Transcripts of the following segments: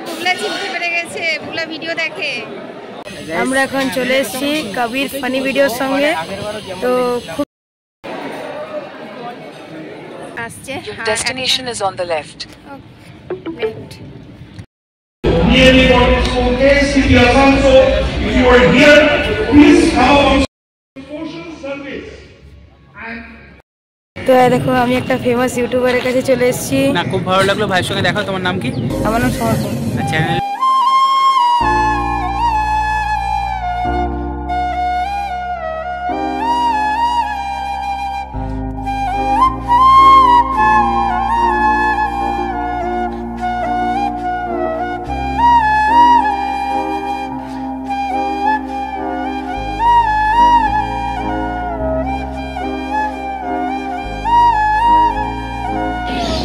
বুবলা চিনতে পেরে গেছে, বুবলা ভিডিও দেখে। আমরা এখন চলে এসেছি কবির ফানি ভিডিওর সঙ্গে। তো খুব আসছে, destination is on the left. Left. Really want to showcase City Asansol. If you are here, please come on social service. তো দেখো আমি একটা ফেমাস ইউটিউবারের কাছে চলে এসেছি। না, খুব ভালো লাগলো ভাইয়ের সঙ্গে দেখা। তোমার নাম কি? আমার নাম সমর্পণ। চ্যানেল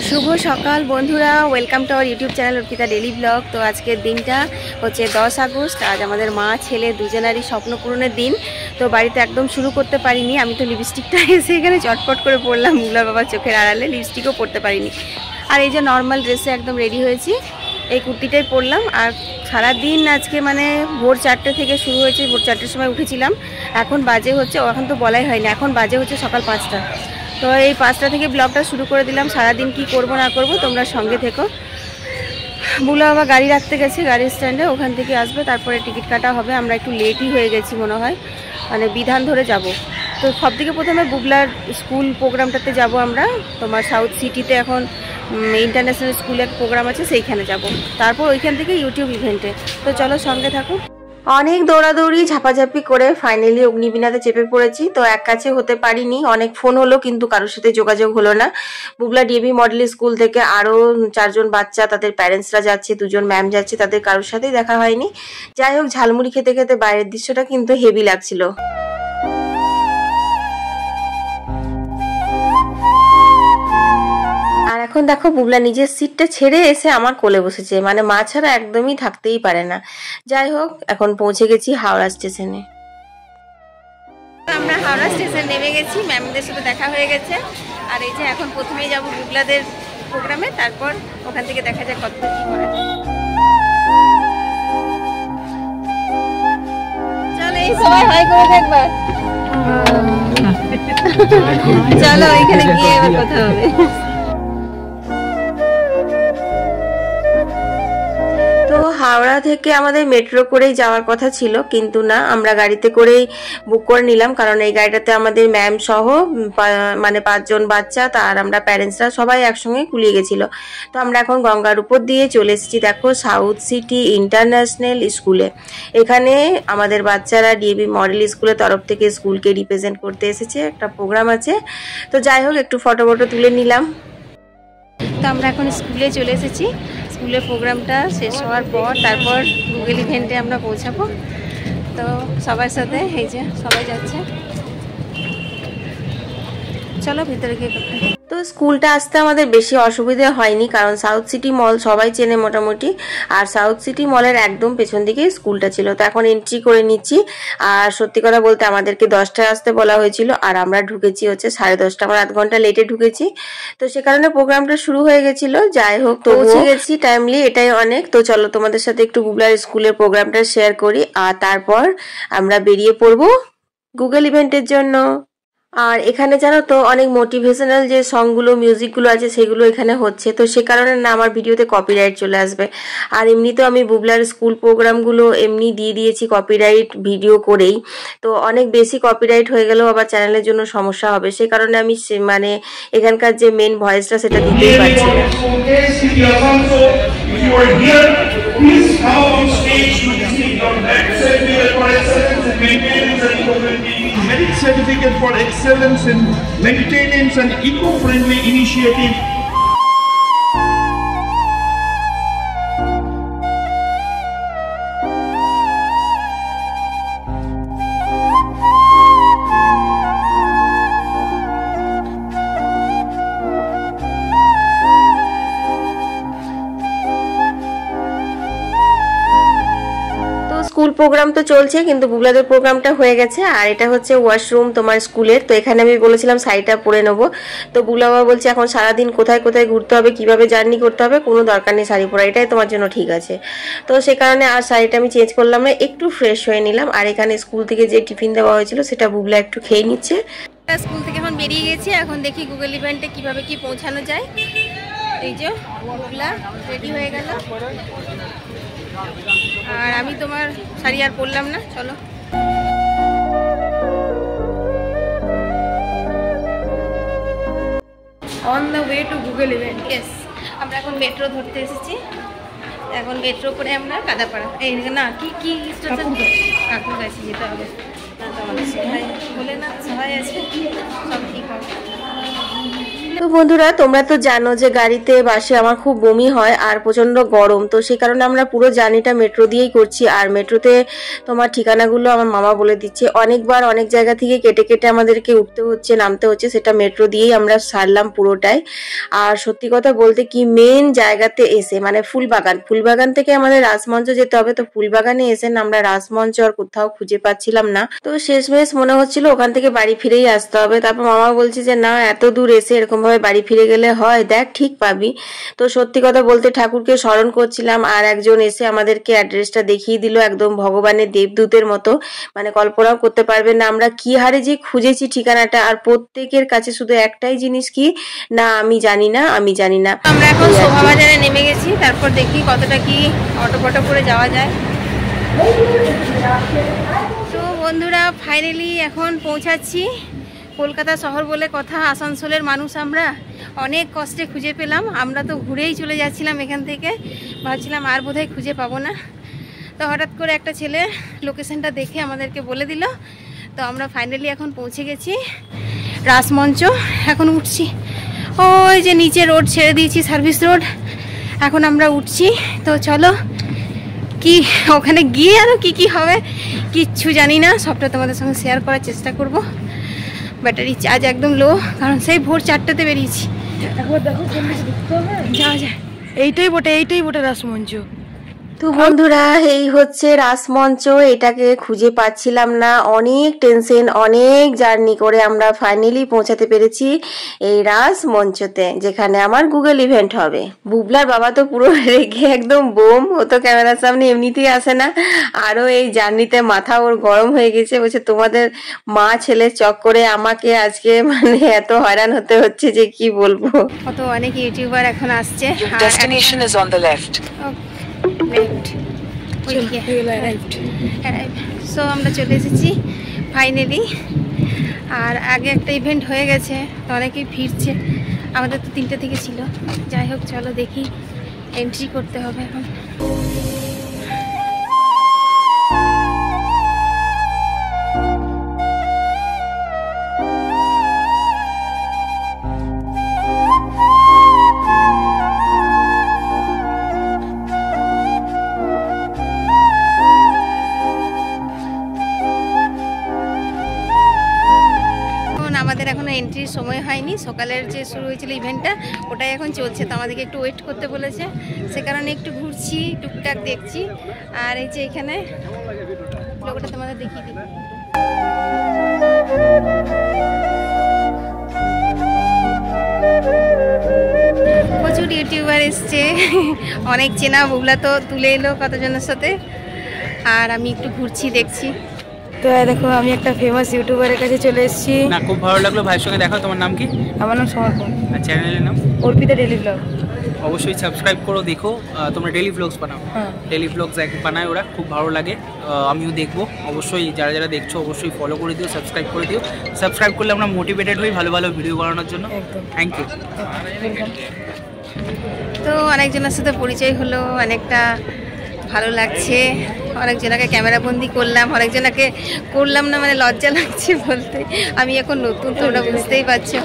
শুভ সকাল বন্ধুরা, welcome to our YouTube channel Arpita daily blog. তো আজকের দিনটা হচ্ছে 10 আগস্ট। আজ আমাদের মা ছেলে দুজনারই স্বপ্ন পূরণের দিন। তো বাড়িতে একদম শুরু করতে পারিনি। আমি তো লিপস্টিকটা এসে এখানে চটপট করে পরলাম বুবলার বাবার চোখের আড়ালে, লিপস্টিকও পরতে পারিনি। আর এই যে নর্মাল ড্রেসে একদম রেডি হয়েছি, এই কুর্তিটাই পরলাম। আর সারাদিন আজকে মানে ভোর 4টে থেকে শুরু হয়েছে, ভোর 4টের সময় উঠেছিলাম। এখন বাজে হচ্ছে, এখন তো বলাই হয়নি, এখন বাজে হচ্ছে সকাল 5টা। তো এই 5টা থেকে ব্লগটা শুরু করে দিলাম। সারাদিন কি করব না করব তোমরা সঙ্গে থেকো। বুবলা বাবা গাড়ি রাখতে গেছে গাড়ির স্ট্যান্ডে, ওখান থেকে আসবে, তারপরে টিকিট কাটা হবে। আমরা একটু লেটই হয়ে গেছি মনে হয়, মানে বিধান ধরে যাব। তো সব থেকে প্রথমে বুবলার স্কুল প্রোগ্রামটাতে যাব আমরা। তোমার সাউথ সিটিতে এখন ইন্টারন্যাশনাল স্কুলে প্রোগ্রাম আছে, সেইখানে যাব। তারপর ওইখান থেকে ইউটিউব ইভেন্টে। তো চলো সঙ্গে থাকো। অনেক দৌড়াদৌড়ি ঝাপাঝাপি করে ফাইনালি অগ্নিবীণাতে চেপে পড়েছি। তো এক কাছে হতে পারিনি, অনেক ফোন হলো কিন্তু কারোর সাথে যোগাযোগ হলো না। বুবলা ডিএভি মডেল স্কুল থেকে আরও 4জন বাচ্চা, তাদের প্যারেন্টসরা যাচ্ছে, 2জন ম্যাম যাচ্ছে, তাদের কারোর সাথেই দেখা হয়নি। যাই হোক, ঝালমুড়ি খেতে খেতে বাইরের দৃশ্যটা কিন্তু হেভি লাগছিল। আর এখন দেখো বুবলা নিজের সিটটা ছেড়ে এসে আমার কোলে বসেছে, মানে মা ছাড়া একদমই থাকতেই পারে না। যাই হোক, এখন পৌঁছে গেছি হাওড়া স্টেশনে। আমরা হাওড়া স্টেশন নেমে গেছি, ম্যামদের সাথে দেখা হয়ে গেছে। আর এই যে এখন প্রথমেই যাব বুবলাদের প্রোগ্রামে, তারপর ওখান থেকে দেখা যায় কত কি করা যায়। চলো এই সবাই হাই করে একবার। চলো এখানে গিয়ে এবার কথা হবে। তো হাওড়া থেকে আমাদের মেট্রো করেই যাওয়ার কথা ছিল, কিন্তু না, আমরা গাড়িতে করেই বুক করে নিলাম। কারণ এই গাড়িটাতে আমাদের ম্যাম সহ মানে 5জন বাচ্চা, তার আমরা প্যারেন্টসরা সবাই একসঙ্গে কুলিয়ে গেছিল। তো আমরা এখন গঙ্গার উপর দিয়ে চলে এসেছি দেখো সাউথ সিটি ইন্টারন্যাশনাল স্কুলে। এখানে আমাদের বাচ্চারা ডিএভি মডেল স্কুলের তরফ থেকে স্কুলকে রিপ্রেজেন্ট করতে এসেছে, একটা প্রোগ্রাম আছে। তো যাই হোক, একটু ফটো তুলে নিলাম। তো আমরা এখন স্কুলে চলে এসেছি। স্কুলের প্রোগ্রামটা শেষ হওয়ার পর তারপর গুগল ইভেন্টে আমরা পৌঁছাবো। তো সবার সাথে এই যে সবাই যাচ্ছে, চলো ভিতরে গিয়ে। তো স্কুলটা আসতে আমাদের বেশি অসুবিধা হয়নি, কারণ সাউথ সিটি মল সবাই চেনে মোটামুটি। আর সাউথ সিটি মলের একদম পেছন দিকে স্কুলটা ছিল। তো এখন এন্ট্রি করে নিচ্ছি। আর সত্যি কথা বলতে আমাদেরকে 10টায় আসতে বলা হয়েছিল, আর আমরা ঢুকেছি হচ্ছে 10:30। আমরা আধ ঘন্টা লেটে ঢুকেছি। তো সে কারণে প্রোগ্রামটা শুরু হয়ে গেছিল। যাই হোক, তো পৌঁছে গেছি টাইমলি, এটাই অনেক। তো চলো তোমাদের সাথে একটু বুবলার স্কুলের প্রোগ্রামটা শেয়ার করি, আর তারপর আমরা বেরিয়ে পড়বো গুগল ইভেন্টের জন্য। আর এখানে জানো তো অনেক মোটিভেশনাল যে সংগুলো, মিউজিকগুলো আছে, সেগুলো এখানে হচ্ছে। তো সে কারণে না আমার ভিডিওতে কপিরাইট চলে আসবে। আর এমনি তো আমি বুবলার স্কুল প্রোগ্রামগুলো এমনি দিয়ে দিয়েছি কপিরাইট ভিডিও করেই। তো অনেক বেশি কপিরাইট হয়ে গেলেও আবার চ্যানেলের জন্য সমস্যা হবে, সে কারণে আমি মানে এখানকার যে মেন ভয়েসটা সেটা দিতেই পারছি না। Merit certificate for excellence in maintenance and eco-friendly initiative. School programme তো চলছে, কিন্তু বুবলাদের প্রোগ্রামটা হয়ে গেছে। আর এটা হচ্ছে ওয়াশরুম তোমার স্কুলের। তো এখানে আমি বলেছিলাম শাড়িটা পরে নেবো, তো বুবলা বাবা বলছে এখন সারাদিন কোথায় কোথায় ঘুরতে হবে, কিভাবে জার্নি করতে হবে, কোনো দরকার নেই শাড়ি পরা, এটাই তোমার জন্য ঠিক আছে। তো সে কারণে আর শাড়িটা আমি চেঞ্জ করলাম না, একটু ফ্রেশ হয়ে নিলাম। আর এখানে স্কুল থেকে যে টিফিন দেওয়া হয়েছিল সেটা বুবলা একটু খেয়ে নিচ্ছে। স্কুল থেকে এখন বেরিয়ে গেছি, এখন দেখি গুগল ইভেন্টে কিভাবে কি পৌঁছানো যায়। এই যে বুবলা রেডি হয়ে গেল, আর আমি তোমার শাড়ি আর পরলাম না। চলো on the way to Google event. Yes, আমরা এখন মেট্রো ধরতে এসেছি। এখন মেট্রো করে আমরা কাদাপাড়া, এই না কি কি স্টেশন, কাকুর কাছে যেতে হবে। না তো আমাদের সবাই বলে না, সবাই আছে, সব ঠিক হবে। তো বন্ধুরা, তোমরা তো জানো যে গাড়িতে বাসে আমার খুব বমি হয় আর প্রচন্ড গরম, তো সেই কারণে আমরা পুরো জার্নিটা মেট্রো দিয়েই করছি। আর মেট্রোতে তোমার ঠিকানাগুলো আমার মামা বলে দিচ্ছে, অনেকবার অনেক জায়গা থেকে কেটে কেটে আমাদেরকে উঠতে হচ্ছে নামতে হচ্ছে, সেটা মেট্রো দিয়েই আমরা সারলাম পুরোটাই। আর সত্যি কথা বলতে কি, মেন জায়গাতে এসে মানে ফুলবাগান থেকে আমাদের রাসমঞ্চ যেতে হবে, তো ফুলবাগানে এসে না আমরা রাসমঞ্চ আর কোথাও খুঁজে পাচ্ছিলাম না। তো শেষমেশ মনে হচ্ছিল ওখান থেকে বাড়ি ফিরেই আসতে হবে। তারপর মামা বলছে যে না, এত দূর এসে এরকম ভাবে বাড়ি ফিরে গেলে হয়, দেখ ঠিক পাবি। তো সত্যি কথা বলতে ঠাকুরকে স্মরণ করছিলাম, আর একজন এসে আমাদেরকে অ্যাড্রেসটা দেখিয়ে দিল, একদম ভগবানের দেবদূতের মতো, মানে কল্পনাও করতে পারবেন না আমরা কি হারে যে খুঁজেছি ঠিকানাটা। আর প্রত্যেকের কাছে শুধু একটাই জিনিস, কি না আমি জানি না, আমি জানি না। আমরা এখন শোভাবাজারে নেমে গেছি, তারপর দেখি কতটা কি অটো করে যাওয়া যায়। তো বন্ধুরা, ফাইনালি এখন পৌঁছাচ্ছি। কলকাতা শহর বলে কথা, আসানসোলের মানুষ আমরা, অনেক কষ্টে খুঁজে পেলাম। আমরা তো ঘুরেই চলে যাচ্ছিলাম এখান থেকে, ভাবছিলাম আর বোধহয় খুঁজে পাবো না। তো হঠাৎ করে একটা ছেলে লোকেশনটা দেখে আমাদেরকে বলে দিল। তো আমরা ফাইনালি এখন পৌঁছে গেছি রাসমঞ্চ। এখন উঠছি, ওই যে নিচে রোড ছেড়ে দিয়েছি, সার্ভিস রোড, এখন আমরা উঠছি। তো চলো, কি ওখানে গিয়ে আরও কি হবে কিচ্ছু জানি না, সবটা তোমাদের সঙ্গে শেয়ার করার চেষ্টা করব। ব্যাটারি চার্জ একদম লো, কারণ সেই ভোর 4টাতে বেরিয়েছি। একবার দেখো কোন দিকে ঢুকতে হবে। যাওয়া যায়। এইটাই বটে রাসমঞ্চ। তো বন্ধুরা, এই হচ্ছে রাসমঞ্চ, এটাকে খুঁজে পাচ্ছিলাম না, অনেক টেনশন, অনেক জার্নি করে আমরা ফাইনালি পৌঁছাতে পেরেছি এই রাসমঞ্চতে, যেখানে আমার গুগল ইভেন্ট হবে। বুবলার বাবা তো পুরো রেগে একদম বোম, ও তো ক্যামেরার সামনে এমনিতেই আসে না, আরো এই জার্নিতে মাথা ওর গরম হয়ে গেছে। বলছে তোমাদের মা ছেলের চক্করে আমাকে আজকে মানে এত হয়রান হতে হচ্ছে যে কি বলবো। কত অনেক ইউটিউবার এখন আসছে। Your destination is on the left. So আমরা চলে এসেছি ফাইনালি। আর আগে একটা ইভেন্ট হয়ে গেছে, তো অনেকেই ফিরছে, আমাদের তো 3টে থেকে ছিল। যাই হোক, চলো দেখি, এন্ট্রি করতে হবে এখন। আমাদের এখনো এন্ট্রির সময় হয়নি, সকালের যে শুরু হয়েছিল ইভেন্টটা ওটাই এখন চলছে, তো আমাদেরকে একটু ওয়েট করতে বলেছে, সে কারণে একটু ঘুরছি, টুকটাক দেখছি। আর এই যে এখানে লোকটা তোমাদের দেখিয়ে দিই, প্রচুর ইউটিউবার এসছে, অনেক চেনা। বুবলা তো তুলে এলো কতজনের সাথে, আর আমি একটু ঘুরছি দেখছি। তো দেখো, আমি একটা ফেমাস ইউটিউবারের কাছে চলে এসেছি। না, খুব ভালো লাগলো ভাইয়ের সঙ্গে দেখা। তোমার নাম কি? আমার নাম সমর্পণ। আর চ্যানেলের নাম? Arpita daily blog. অবশ্যই সাবস্ক্রাইব করো, দেখো। তোমরা ডেলি ব্লগস বানাও? হ্যাঁ, ডেলি ব্লগস বানায় ওরা, খুব ভালো লাগে, আমিও দেখবো। অবশ্যই যারা যারা দেখছো অবশ্যই ফলো করে দিও, সাবস্ক্রাইব করে দিও। সাবস্ক্রাইব করলে আমরা মোটিভেটেড হই ভালো ভালো ভিডিও বানানোর জন্য। একদম। Thank you. তো অনেকজনের সাথে পরিচয় হলো, অনেকটা ভালো লাগছে। অনেকজনকে ক্যামেরাবন্দি করলাম, অনেকজনকে করলাম না, মানে লজ্জা লাগছে বলতে। আমি এখন নতুন, তোমরা বুঝতেই পারছো।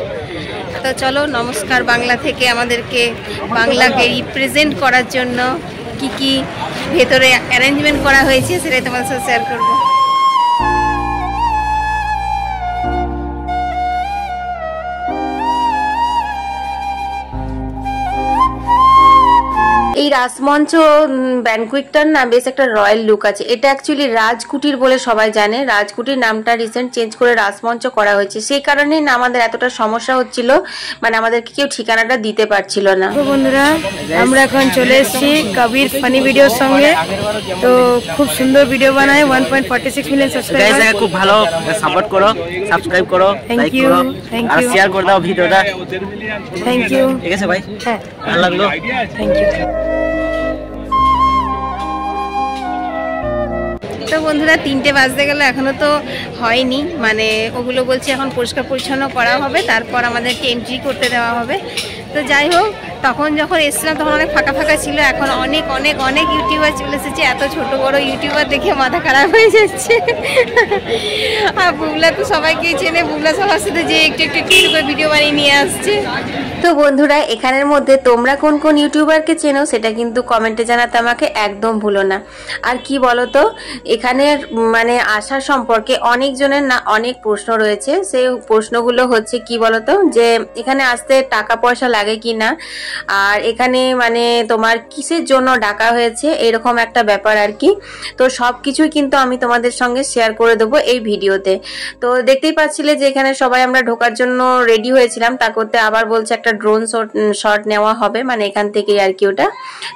তো চলো, নমস্কার বাংলা থেকে আমাদেরকে বাংলাকে রিপ্রেজেন্ট করার জন্য কি কি ভেতরে অ্যারেঞ্জমেন্ট করা হয়েছে সেটাই তোমাদের সাথে শেয়ার করবো। এই রাসমঞ্চ ব্যানকুইটটার না বেশ একটা রয়্যাল লুক আছে। এটা অ্যাকচুয়ালি রাজকুটির বলে সবাই জানে। রাজকুটির নামটা রিসেন্ট চেঞ্জ করে রাসমঞ্চ করা হয়েছে, সেই কারণেই না আমাদের এতটা সমস্যা হচ্ছিল, মানে আমাদেরকে কেউ ঠিকানাটা দিতে পারছিল না। তো বন্ধুরা আমরা এখন চলে এসেছি কবির ফানি ভিডিওর সঙ্গে। তো খুব সুন্দর ভিডিও বানায়, 1.46 মিলিয়ন সাবস্ক্রাইবার। খুব ভালো সাপোর্ট করো, সাবস্ক্রাইব করো, লাইক করো আর শেয়ার করে দাও ভিডিওটা। Thank you. ঠিক আছে ভাই, হ্যাঁ ভালো লাগলো। Thank you. তো বন্ধুরা 3টে বাজতে গেল, এখনো তো হয়নি, মানে ওগুলো বলছে এখন পরিষ্কার পরিচ্ছন্ন করা হবে, তারপর আমাদেরকে এন্ট্রি করতে দেওয়া হবে। তো যাই হোক, তখন যখন এসেছিলাম তখন অনেক ফাঁকা ফাঁকা ছিল, এখন অনেক অনেক অনেক ইউটিউবার চলে এসেছে। এত ছোট বড় ইউটিউবার দেখে মাথা খারাপ হয়ে যাচ্ছে। আর বুবলা তো সবাইকেই চেনে, বুবলা সবার সাথে যে একটু একটু একটু করে ভিডিও বানিয়ে নিয়ে আসছে। তো বন্ধুরা এখানের মধ্যে তোমরা কোন কোন ইউটিউবারকে চেনো সেটা কিন্তু কমেন্টে জানাতে আমাকে একদম ভুলো না। আর কি বলো তো, এখানে মানে আসার সম্পর্কে অনেকজনের না অনেক প্রশ্ন রয়েছে। সেই প্রশ্নগুলো হচ্ছে কি বলতো, যে এখানে আসতে টাকা পয়সা লাগে কি না, আর এখানে মানে তোমার কিসের জন্য ডাকা হয়েছে, এরকম একটা ব্যাপার আর কি। তো সব কিছুই কিন্তু আমি তোমাদের সঙ্গে শেয়ার করে দেবো এই ভিডিওতে। তো দেখতেই পাচ্ছিলে যে এখানে সবাই আমরা ঢোকার জন্য রেডি হয়েছিলাম, তা করতে আবার বলছে একটা ড্রোন শট নেওয়া হবে, মানে এখান থেকে আর কি ওটা।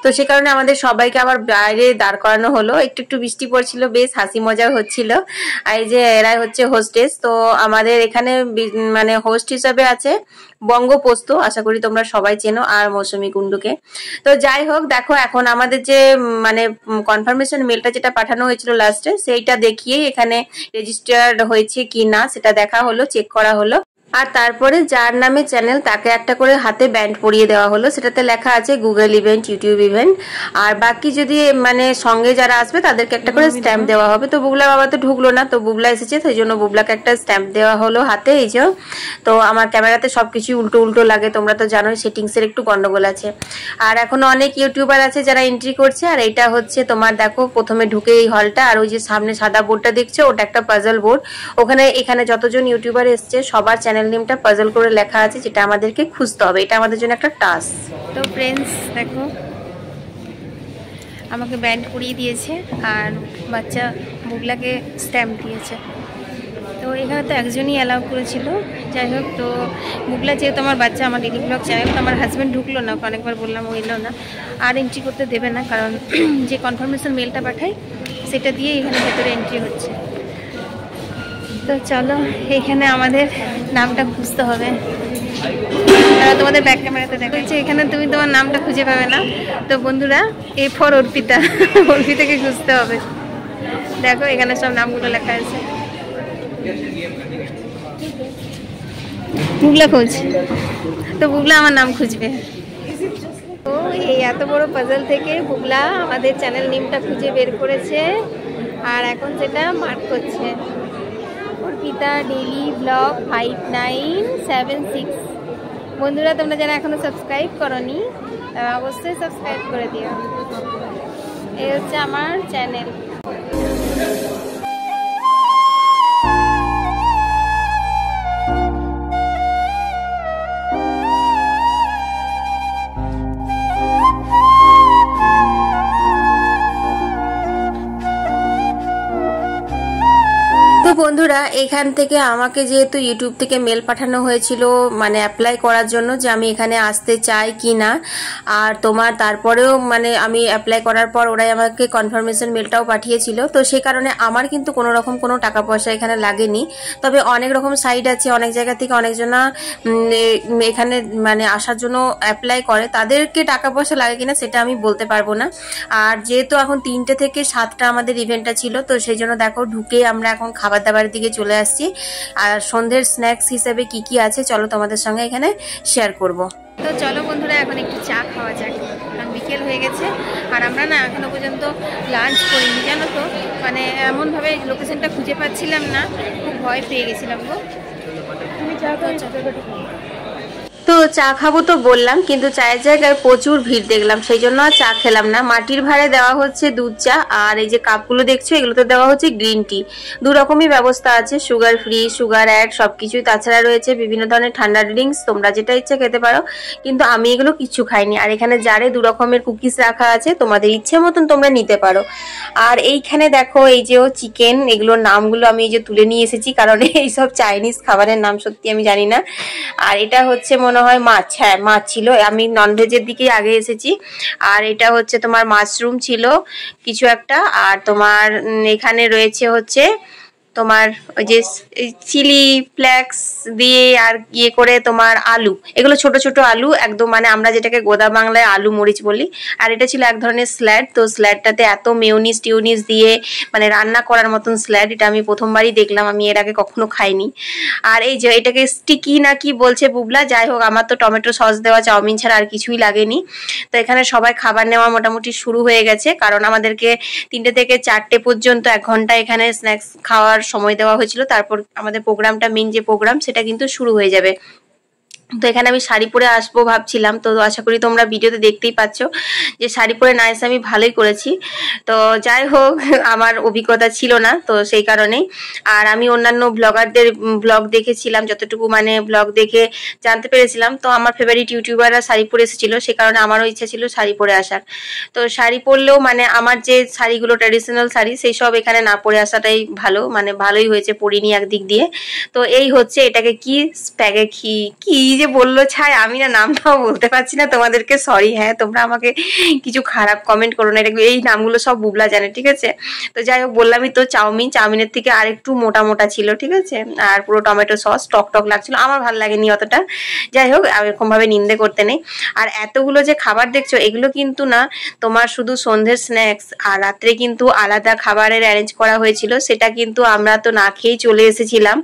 তো সে কারণে আমাদের সবাইকে আবার বাইরে দাঁড় করানো হলো। একটু একটু বৃষ্টি পড়ছিল, বেশ হাসি মজা হচ্ছিল। আর এই যে এরাই হচ্ছে হোস্টেস। তো আমাদের এখানে মানে হোস্ট হিসাবে আছে বঙ্গপোস্ত, আশা করি তোমরা সবাই চেনো, আর মৌসুমী কুণ্ডুকে। তো যাই হোক, দেখো এখন আমাদের যে মানে কনফার্মেশন মেলটা যেটা পাঠানো হয়েছিল লাস্টে, সেইটা দেখিয়েই এখানে রেজিস্টার্ড হয়েছে কি না সেটা দেখা হলো, চেক করা হলো। আর তারপরে যার নামে চ্যানেল তাকে একটা করে হাতে ব্যান্ড পরিয়ে দেওয়া হলো, সেটাতে লেখা আছে গুগল ইভেন্ট, ইউটিউব ইভেন্ট। আর বাকি যদি মানে সঙ্গে যারা আসবে তাদেরকে একটা করে স্ট্যাম্প দেওয়া হবে। তো বুবলা বাবা তো ঢুকলো না, তো বুবলা এসেছে, সেই জন্য বুবলাকে একটা স্ট্যাম্প দেওয়া হলো হাতে। এই যে, তো আমার ক্যামেরাতে সবকিছু উল্টো উল্টো লাগে, তোমরা তো জানোই সেটিংসের একটু গন্ডগোল আছে। আর এখনো অনেক ইউটিউবার আছে যারা এন্ট্রি করছে। আর এটা হচ্ছে তোমার দেখো প্রথমে ঢুকে এই হলটা, আর ওই যে সামনে সাদা বোর্ডটা দেখছো ওটা একটা পাজল বোর্ড। এখানে যতজন ইউটিউবার এসছে সবার চ্যানেল নেমটা পাজল করে লেখা আছে, যেটা আমাদেরকে খুঁজতে হবে। এটা আমাদের জন্য একটা টাস্ক। তো ফ্রেন্ডস দেখো আমাকে ব্যান্ড পরিয়ে দিয়েছে, আর বাচ্চা বুবলাকে স্ট্যাম্প দিয়েছে। তো এখানে তো একজনই অ্যালাউ করেছিল। যাই হোক, তো বুবলা যেহেতু আমার বাচ্চা, আমার ডেলি ব্লগ চ্যানেল, তো আমার হাজব্যান্ড ঢুকলো না, অনেকবার বললাম ও এলো না। আর এন্ট্রি করতে দেবে না, কারণ যে কনফার্মেশন মেলটা পাঠাই সেটা দিয়ে এখানে ভেতরে এন্ট্রি হচ্ছে। তো চলো, এখানে আমাদের নামটা খুঁজতে হবে। তোমাদের ব্যাক ক্যামেরাতে দেখাচ্ছে, এখানে তুমি তোমার নামটা খুঁজে পাবে না। তো বন্ধুরা, এ ফর অর্পিতা, অর্পিতাকে খুঁজতে হবে। দেখো এখানে সব নামগুলো লেখা আছে। বুবলা খোঁজ, তো বুবলা আমার নাম খুঁজবে। তো এই এত বড় পাজল থেকে বুবলা আমাদের চ্যানেল নেমটা খুঁজে বের করেছে, আর এখন সেটা মার্ক করছে। Arpita daily blog 5976। বন্ধুরা তোমরা যারা এখনো সাবস্ক্রাইব করনি তারা অবশ্যই সাবস্ক্রাইব করে দিও। এই হচ্ছে আমার চ্যানেল। তো বন্ধুরা এখান থেকে আমাকে যেহেতু ইউটিউব থেকে মেল পাঠানো হয়েছিল মানে অ্যাপ্লাই করার জন্য যে আমি এখানে আসতে চাই কি না, আর তোমার তারপরেও মানে আমি অ্যাপ্লাই করার পর ওরাই আমাকে কনফার্মেশন মেলটাও পাঠিয়েছিল। তো সেই কারণে আমার কিন্তু কোনো রকম কোনো টাকা পয়সা এখানে লাগেনি। তবে অনেক রকম সাইট আছে, অনেক জায়গা থেকে অনেকজনা এখানে মানে আসার জন্য অ্যাপ্লাই করে, তাদেরকে টাকা পয়সা লাগে কিনা সেটা আমি বলতে পারবো না। আর যেহেতু এখন 3টে থেকে 7টা আমাদের ইভেন্টটা ছিল, তো সেই জন্য দেখো ঢুকে আমরা এখন খাবার দাবারের দিকে চলে আসছি। আর সন্ধ্যের স্ন্যাক্স হিসেবে কি কি আছে চলো তোমাদের সঙ্গে এখানে শেয়ার করব। তো চলো বন্ধুরা এখন একটু চা খাওয়া যাক, কারণ বিকেল হয়ে গেছে। আর আমরা না এখনো পর্যন্ত লাঞ্চ করিনি, জানো তো, মানে এমনভাবে লোকেশনটা খুঁজে পাচ্ছিলাম না, খুব ভয় পেয়ে গেছিলাম গো। তুমি চা তো তো চা খাবো তো বললাম, কিন্তু চায়ের জায়গায় প্রচুর ভিড় দেখলাম, সেই জন্য আর চা খেলাম না। মাটির ভাঁড়ে দেওয়া হচ্ছে দুধ চা, আর এই যে কাপগুলো দেখছো এগুলোতে দেওয়া হচ্ছে গ্রিন টি। দু রকমই ব্যবস্থা আছে, সুগার ফ্রি, সুগার অ্যাড সবকিছুই। তাছাড়া রয়েছে বিভিন্ন ধরনের ঠান্ডা ড্রিঙ্কস, তোমরা যেটা ইচ্ছে খেতে পারো, কিন্তু আমি এগুলো কিছু খাইনি। আর এখানে জারে 2 রকমের কুকিজ রাখা আছে, তোমাদের ইচ্ছে মতন তোমরা নিতে পারো। আর এইখানে দেখো এই যে চিকেন, এগুলোর নামগুলো আমি এই যে তুলে নিয়ে এসেছি, কারণ এইসব চাইনিজ খাবারের নাম সত্যি আমি জানি না। আর এটা হচ্ছে মনে হয় মাছ, হ্যাঁ মাছ ছিল, আমি ননভেজের দিকেই আগে এসেছি। আর এটা হচ্ছে তোমার মাশরুম ছিল কিছু একটা। আর তোমার এখানে রয়েছে হচ্ছে তোমার ওই যে চিলি ফ্লেক্স দিয়ে আর ইয়ে করে তোমার আলু, এগুলো ছোট ছোট আলু একদম, মানে আমরা যেটাকে গোদা বাংলায় আলু মরিচ বলি। আর এটা ছিল এক ধরনের স্ল্যাড, তো স্ল্যাডটাতে এত মেয়োনিজ টিউনিস দিয়ে মানে রান্না করার মতন স্ল্যাড, এটা আমি প্রথমবারই দেখলাম, আমি এর আগে কখনো খাইনি। আর এই যে এটাকে স্টিকি না কি বলছে বুবলা, যাই হোক আমার তো টমেটো সস দেওয়া চাউমিন ছাড়া আর কিছুই লাগেনি। তো এখানে সবাই খাবার নেওয়া মোটামুটি শুরু হয়ে গেছে, কারণ আমাদেরকে 3টে থেকে 4টে পর্যন্ত 1 ঘন্টা এখানে স্ন্যাক্স খাওয়ার সময় দেওয়া হয়েছিল। তারপর আমাদের প্রোগ্রামটা, মেইন যে প্রোগ্রাম সেটা কিন্তু শুরু হয়ে যাবে। তো এখানে আমি শাড়ি পরে আসবো ভাবছিলাম, তো আশা করি তোমরা ভিডিওতে দেখতেই পাচ্ছ যে শাড়ি পরে না এসে আমি ভালোই করেছি। তো যাই হোক আমার অভিজ্ঞতা ছিল না, তো সেই কারণেই। আর আমি অন্যান্য ব্লগারদের ব্লগ দেখেছিলাম, যতটুকু মানে ব্লগ দেখে জানতে পেরেছিলাম, তো আমার ফেভারিট ইউটিউবাররা শাড়ি পরে এসেছিল, সে কারণে আমারও ইচ্ছা ছিল শাড়ি পরে আসার। তো শাড়ি পরলেও মানে আমার যে শাড়িগুলো ট্র্যাডিশনাল শাড়ি, সেই সব এখানে না পরে আসাটাই ভালো, মানে ভালোই হয়েছে, পরিনি একদিক দিয়ে। তো এই হচ্ছে এটাকে কি স্প্যাগে কি যে বললো ছাই, আমি না নামটাও বলতে পারছি না তোমাদেরকে, সরি। হ্যাঁ তোমরা আমাকে কিছু খারাপ কমেন্ট করো না, এই নামগুলো সব বুবলা জানে, ঠিক আছে। তো যাই হোক বললামই তো, চাউমিনের থেকে আর একটু মোটা মোটা ছিল, ঠিক আছে। আর পুরো টমেটো সস টক টক লাগছিল, আমার ভালো লাগেনি অতটা। যাই হোক এরকম ভাবে নিন্দে করতে নেই। আর এতগুলো যে খাবার দেখছো, এগুলো কিন্তু না তোমার শুধু সন্ধ্যের স্ন্যাক্স, আর রাত্রে কিন্তু আলাদা খাবারের অ্যারেঞ্জ করা হয়েছিল, সেটা কিন্তু আমরা তো না খেয়েই চলে এসেছিলাম,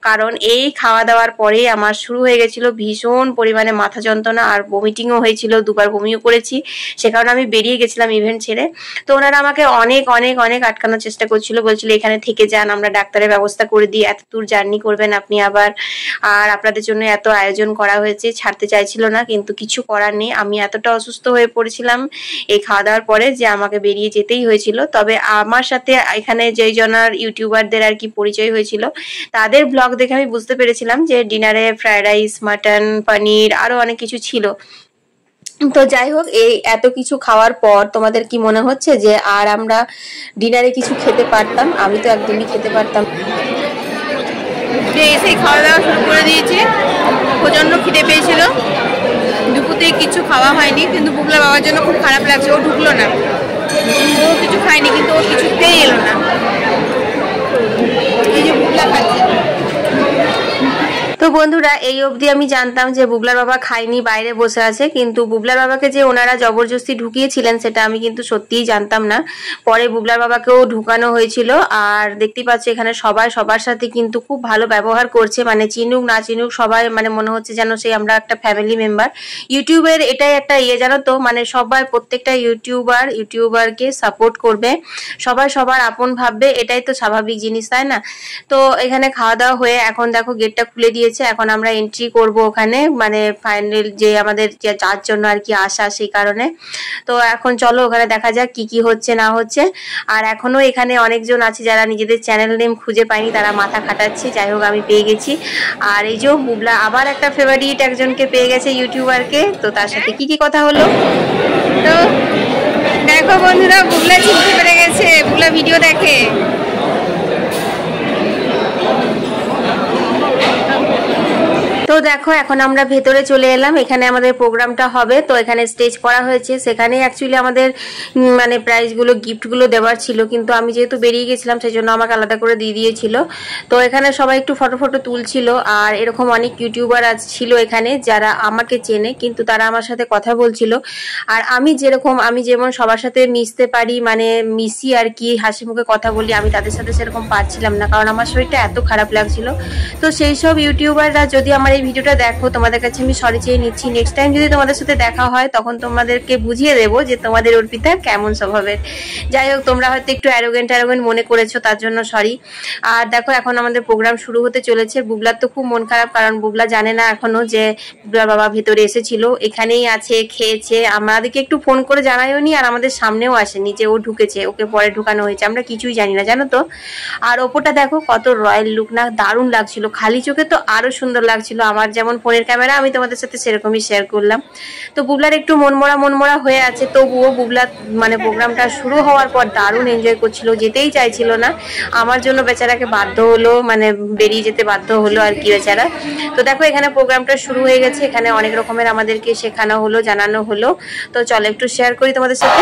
কারণ এই খাওয়া দাওয়ার পরেই আমার শুরু হয়ে গেছিল ভীষণ পরিমাণে মাথা যন্ত্রণা, আর বমিটিংও হয়েছিল, 2বার বমিও করেছি, সে কারণে আমি বেরিয়ে গেছিলাম ইভেন্ট ছেড়ে। তো ওনারা আমাকে অনেক অনেক অনেক আটকানোর চেষ্টা করছিল, বলছিল এখানে থেকে যান, আমরা ডাক্তারের ব্যবস্থা করে দিই, এত দূর জার্নি করবেন আপনি আবার, আর আপনাদের জন্য এত আয়োজন করা হয়েছে, ছাড়তে চাইছিল না, কিন্তু কিছু করার নেই। আমি এতটা অসুস্থ হয়ে পড়েছিলাম এই খাওয়া দাওয়ার পরে যে আমাকে বেরিয়ে যেতেই হয়েছিল। তবে আমার সাথে এখানে যেই জনার ইউটিউবারদের আর কি পরিচয় হয়েছিল, তাদের ব্লগ দেখে আমি বুঝতে পেরেছিলাম যে ডিনারে ফ্রাইড রাইস, মাটন, পনির, আরো অনেক কিছু ছিল। তো যাই হোক এই এত কিছু খাওয়ার পর তোমাদের কি মনে হচ্ছে যে আর আমরা ডিনারে কিছু খেতে পারতাম? আমি তো একদমই খেতে পারতাম। এসেই খাওয়া দাওয়া শুরু করে দিয়েছি, প্রচন্ড খিদে পেয়েছিল, দুপুরে কিছু খাওয়া হয়নি, কিন্তু বুবলা বাবার জন্য খুব খারাপ লাগছে, ও ঢুকলো না, ও কিছু খায়নি, কিন্তু ও কিছুতেই এলো না। এই যে বুবলা খাচ্ছে। তো বন্ধুরা এই অবধি আমি জানতাম যে বুবলার বাবা খায়নি, বাইরে বসে আছে, কিন্তু বুবলার বাবাকে যে ওনারা জবরদস্তি ঢুকিয়েছিলেন সেটা আমি কিন্তু সত্যিই জানতাম না। পরে বুবলার বাবাকেও ঢুকানো হয়েছিল। আর দেখতেই পাচ্ছি এখানে সবাই সবার সাথে কিন্তু খুব ভালো ব্যবহার করছে, মানে চিনুক না চিনুক সবাই, মানে মনে হচ্ছে যেন সেই আমরা একটা ফ্যামিলি মেম্বার। ইউটিউবের এটাই একটা জানো তো, মানে সবাই প্রত্যেকটা ইউটিউবারকে সাপোর্ট করবে, সবাই সবার আপন ভাববে, এটাই তো স্বাভাবিক জিনিস, তাই না? তো এখানে খাওয়া দাওয়া হয়ে এখন দেখো গেটটা খুলে দিয়েছে, এখন আমরা এন্ট্রি করব ওখানে, মানে ফাইনাল যে আমাদের যার জন্য আর কি আসা, সেই কারণে। তো এখন চলো ওখানে দেখা যাক কি কি হচ্ছে না হচ্ছে। আর এখনো এখানে অনেকজন আছে যারা নিজেদের চ্যানেল নেম খুঁজে পায়নি, তারা মাথা খাটাচ্ছে। যাই হোক আমি পেয়ে গেছি। আর এই যে বুবলা আবার একটা ফেভারিট একজনকে পেয়ে গেছে ইউটিউবারকে, তো তার সাথে কি কি কথা হলো। তো দেখো বন্ধুরা বুবলা চিনতে পেরে গেছে, বুবলা ভিডিও দেখে। তো দেখো এখন আমরা ভেতরে চলে এলাম, এখানে আমাদের প্রোগ্রামটা হবে। তো এখানে স্টেজ করা হয়েছে, সেখানে অ্যাকচুয়ালি আমাদের মানে প্রাইজগুলো গিফটগুলো দেওয়ার ছিল, কিন্তু আমি যেহেতু বেরিয়ে গেছিলাম সেই জন্য আমাকে আলাদা করে দিয়ে দিয়েছিল। তো এখানে সবাই একটু ফটো তুলছিল, আর এরকম অনেক ইউটিউবার ছিল এখানে যারা আমাকে চেনে, কিন্তু তারা আমার সাথে কথা বলছিল। আর আমি যেমন সবার সাথে মিশতে পারি, মানে মিশি আর কি, হাসি মুখে কথা বলি, আমি তাদের সাথে সেরকম পারছিলাম না, কারণ আমার শরীরটা এত খারাপ লাগছিল। তো সেই সব ইউটিউবাররা যদি আমার এই ভিডিওটা দেখো, তোমাদের কাছে আমি সরি চেয়ে নিচ্ছি। নেক্সট টাইম যদি তোমাদের সাথে দেখা হয় তখন তোমাদেরকে বুঝিয়ে দেবো যে তোমাদের অর্পিতা কেমন স্বভাবের। যাই হোক, তোমরা হয়তো একটু অ্যারোগেন্ট মনে করেছো, তার জন্য সরি। আর দেখো এখন আমাদের প্রোগ্রাম শুরু হতে চলেছে। বুবলার তো খুব মন খারাপ, কারণ বুবলা জানে না এখনো যে বুবলার বাবা ভেতরে এসেছিল, এখানেই আছে, খেয়েছে। আমাদেরকে একটু ফোন করে জানায়ও নি, আর আমাদের সামনেও আসেনি যে ও ঢুকেছে, ওকে পরে ঢুকানো হয়েছে, আমরা কিছুই জানি না, জানো তো। আর ওপরটা দেখো কত রয়্যাল লুক না, দারুণ লাগছিল, খালি চোখে তো আরো সুন্দর লাগছিল। আমার যেমন ফোনের ক্যামেরা, আমি তোমাদের সাথে সেরকমই শেয়ার করলাম। তো বুবলার একটু মনমরা হয়ে আছে, তবুও বুবলা মানে প্রোগ্রামটা শুরু হওয়ার পর দারুণ এনজয় করছিল, যেতেই চাইছিল না। আমার জন্য বেচারাকে বাধ্য হলো, মানে বেরিয়ে যেতে বাধ্য হলো আর কি বেচারা। তো দেখো এখানে প্রোগ্রামটা শুরু হয়ে গেছে, এখানে অনেক রকমের আমাদেরকে শেখানো হলো, জানানো হলো। তো চলো একটু শেয়ার করি তোমাদের সাথে।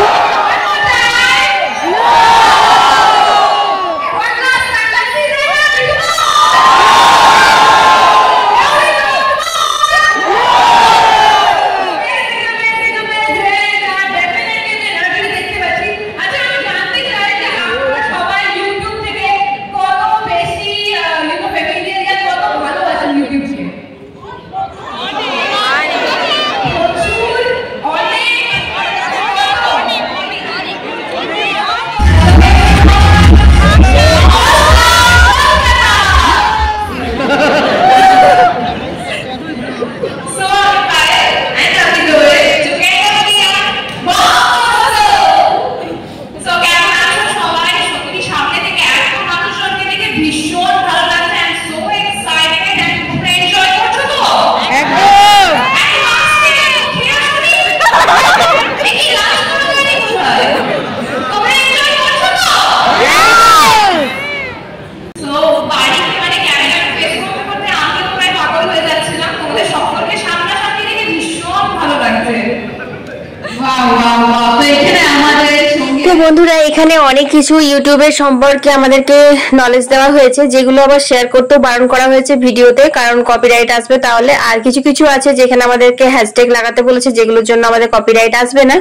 তো বন্ধুরা এখানে অনেক কিছু ইউটিউবের সম্পর্কে আমাদেরকে নলেজ দেওয়া হয়েছে, যেগুলো আবার শেয়ার করতেও বারণ করা হয়েছে ভিডিওতে, কারণ কপিরাইট আসবে তাহলে। আর কিছু কিছু আছে যেখানে আমাদেরকে হ্যাশট্যাগ লাগাতে বলেছে, যেগুলোর জন্য আমাদের কপিরাইট আসবে না।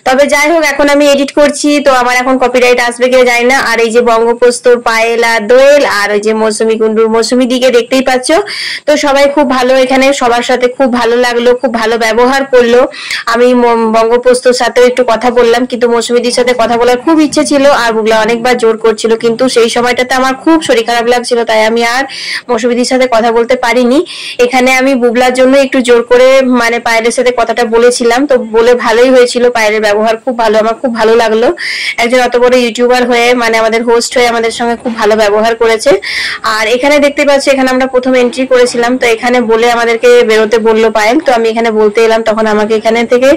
তবে যাই হোক, এখন আমি এডিট করছি, তো আমার এখন কপিরাইট আসবে কিনা জানি না। আর এই যে বঙ্গপ্রস্তর পায়েল আর দোয়েল, আর ওই যে মৌসুমী কুণ্ডুর মৌসুমী দিকে দেখতেই পাচ্ছ। তো সবাই খুব ভালো, এখানে সবার সাথে খুব ভালো লাগলো, খুব ভালো ব্যবহার করলো। আমি বঙ্গপ্রস্তর সাথেও একটু কথা বললাম, কিন্তু মৌসুমীদির সাথে কথা বলার খুব ইচ্ছে ছিল, আর বুবলা অনেকবার জোর করছিল, কিন্তু সেই সময়টাতে আমার খুব শরীর খারাপ লাগছিল, তাই আমি আর মৌসুমীদির সাথে কথা বলতে পারিনি। এখানে আমি বুবলার জন্য একটু জোর করে মানে পায়েলের সাথে কথাটা বলেছিলাম, তো বলে ভালোই হয়েছিল। পায়েলের ব্যবহার খুব ভালো, আমার খুব ভালো লাগলো। একজন অত বড় ইউটিউবার হয়ে, মানে আমাদের হোস্ট হয়ে আমাদের সঙ্গে খুব ভালো ব্যবহার করেছে। আর এখানে দেখতে পাচ্ছি, এখানে আমরা প্রথম এন্ট্রি করেছিলাম, তো এখানে বলে আমাদেরকে বেরোতে বললো পায়েল, তো আমি এখানে বলতে এলাম, তখন আমাকে এখানে থেকে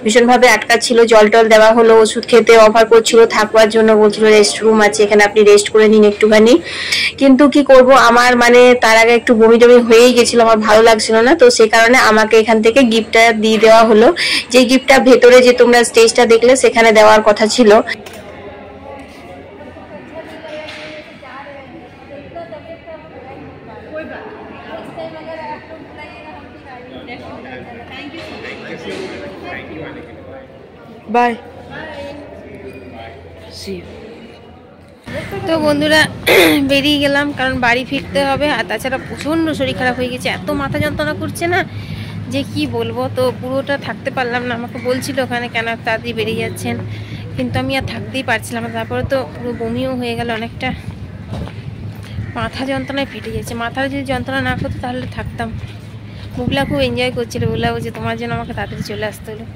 ভীষণভাবে আটকাচ্ছিল, জল টল দেওয়া হলো, ওষুধ খেতে অফার করছিল, থাকবার জন্য বলছিল রেস্ট রুম আছে এখানে, আপনি রেস্ট করে নিন একটুখানি। কিন্তু কি করব, আমার মানে তার আগে একটু বমি টমি হয়েই গেছিল, আমার ভালো লাগছিল না। তো সেই কারণে আমাকে এখান থেকে গিফটটা দিয়ে দেওয়া হলো, যে গিফটটা ভেতরে যে তোমরা স্টেজটা দেখলে সেখানে দেওয়ার কথা ছিল। বাই। তো বন্ধুরা বেরিয়ে গেলাম, কারণ বাড়ি ফিরতে হবে। আর তাছাড়া প্রচণ্ড শরীর খারাপ হয়ে গেছে, এত মাথা যন্ত্রণা করছে না যে কি বলবো। তো পুরোটা থাকতে পারলাম না, আমাকে বলছিল ওখানে কেন তাড়াতাড়ি বেরিয়ে যাচ্ছেন, কিন্তু আমি আর থাকতেই পারছিলাম না। তারপরে তো পুরো বমিও হয়ে গেল, অনেকটা মাথা যন্ত্রণায় ফেটে যাচ্ছে। মাথার যদি যন্ত্রণা না করতো তাহলে থাকতাম। বুবলা খুব এনজয় করছিল, বললাম যে তোমার জন্য আমাকে তাড়াতাড়ি চলে আসতে হলো।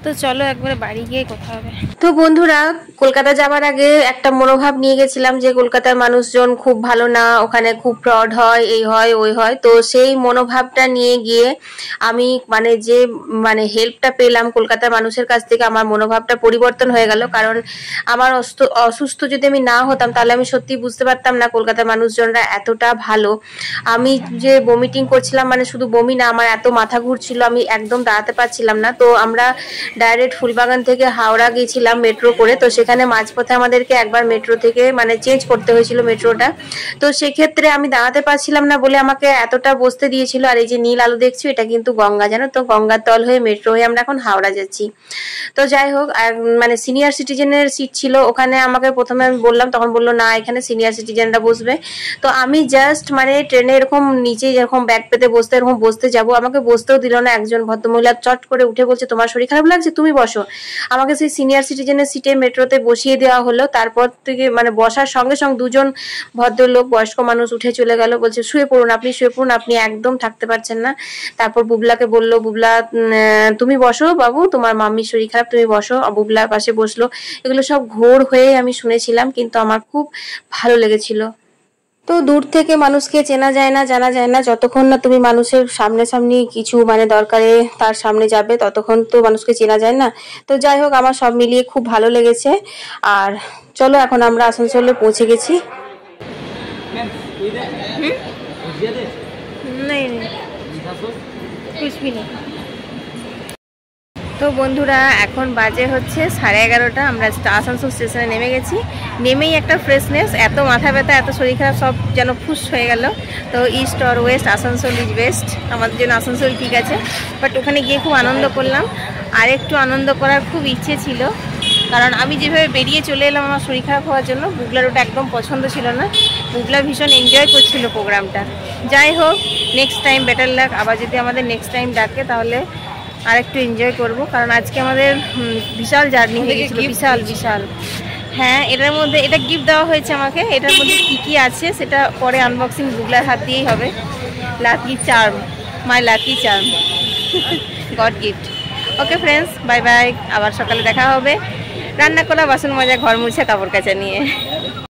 তো চলো একবারে বাড়ি গিয়ে কথা হবে। তো বন্ধুরা কলকাতা যাওয়ার আগে একটা মনোভাব নিয়ে গেছিলাম যে কলকাতার মানুষজন খুব ভালো না, ওখানে খুব ফ্রড হয়, এই হয় ওই হয়। তো সেই মনোভাবটা নিয়ে গিয়ে আমি মানে যে মানে হেল্পটা পেলাম কলকাতার মানুষের কাছ থেকে, আমার মনোভাবটা পরিবর্তন হয়ে গেল। কারণ আমার অসুস্থ যদি আমি না হতাম তাহলে আমি সত্যি বুঝতে পারতাম না কলকাতার মানুষজনরা এতটা ভালো। আমি যে বমিটিং করছিলাম, মানে শুধু বমি না, আমার এত মাথা ঘুরছিল, আমি একদম দাঁড়াতে পারছিলাম না। তো আমরা ডাইরেক্ট ফুলবাগান থেকে হাওড়া গিয়েছিলাম মেট্রো করে। তো সেখানে মাঝপথে আমাদেরকে একবার মেট্রো থেকে মানে চেঞ্জ করতে হয়েছিল মেট্রোটা। তো সেক্ষেত্রে আমি দাঁড়াতে পারছিলাম না বলে আমাকে এতটা বসতে দিয়েছিল। আর এই যে নীল আলো দেখছি এটা কিন্তু গঙ্গা, জানো তো, গঙ্গার তল হয়ে মেট্রো হয়ে আমরা এখন হাওড়া যাচ্ছি। তো যাই হোক, মানে সিনিয়র সিটিজেনের সিট ছিল ওখানে। আমাকে প্রথমে আমি বললাম, তখন বললো না এখানে সিনিয়র সিটিজেনরা বসবে। তো আমি জাস্ট মানে ট্রেনে এরকম নিচে যেরকম ব্যাগ পেতে বসতে এরকম বসতে যাবো, আমাকে বসতেও দিল না। একজন ভদ্রমহিলা চট করে উঠে বলছে তোমার শরীর খারাপ লাগছে, তুমি বসো। আমাকে সেই সিনিয়র সিটিজেনের সিটে মেট্রোতে বসিয়ে দেওয়া হলো। তারপর থেকে মানে বসার সঙ্গে সঙ্গে দুজন ভদ্রলোক বয়স্ক মানুষ উঠে চলে গেল, বলছে শুয়ে পড়ুন, আপনি শুয়ে পড়ুন, আপনি একদম থাকতে পারছেন না। তারপর বুবলাকে বললো, বুবলা তুমি বসো বাবু, তোমার মাম্মির শরীর খারাপ, তুমি বসো। বুবলার পাশে বসলো। এগুলো সব ঘোর হয়ে আমি শুনেছিলাম, কিন্তু আমার খুব ভালো লেগেছিল। তো দূর থেকে মানুষকে চেনা যায় না, জানা যায় না, যতক্ষণ না তুমি মানুষের সামনাসামনি কিছু মানে দরকারে তার সামনে যাবে ততক্ষণ তো মানুষকে চেনা যায় না। তো যাই হোক, আমার সব মিলিয়ে খুব ভালো লেগেছে। আর চলো এখন আমরা আসানসোলে পৌঁছে গেছি। তো বন্ধুরা এখন বাজে হচ্ছে 11:30। আমরা আসানসোল স্টেশনে নেমে গেছি। নেমেই একটা ফ্রেশনেস, এত মাথা ব্যথা এত শরীর খারাপ সব যেন ফুস হয়ে গেল। তো east or West, Asansol is best, আমাদের জন্য আসানসোল ঠিক আছে। বাট ওখানে গিয়ে খুব আনন্দ করলাম। আর একটু আনন্দ করার খুব ইচ্ছে ছিল, কারণ আমি যেভাবে বেরিয়ে চলে এলাম আমার শরীর খারাপ হওয়ার জন্য, বুবলার ওটা একদম পছন্দ ছিল না। বুবলা ভীষণ এনজয় করছিল প্রোগ্রামটা। যাই হোক, নেক্সট টাইম বেটার লাক। আবার যদি আমাদের নেক্সট টাইম ডাকে তাহলে আর একটু এনজয় করবো, কারণ আজকে আমাদের বিশাল জার্নি হয়ে গেছিলো, বিশাল বিশাল। হ্যাঁ, এটার মধ্যে এটা গিফট দেওয়া হয়েছে আমাকে। এটার মধ্যে কী কী আছে সেটা পরে আনবক্সিং বুবলার হাত দিয়েই হবে। Lucky charm, my lucky charm, God gift. Okay friends, bye bye. আবার সকালে দেখা হবে রান্না করা, বাসন মাজা, ঘর মুছে, কাপড় কাচা নিয়ে।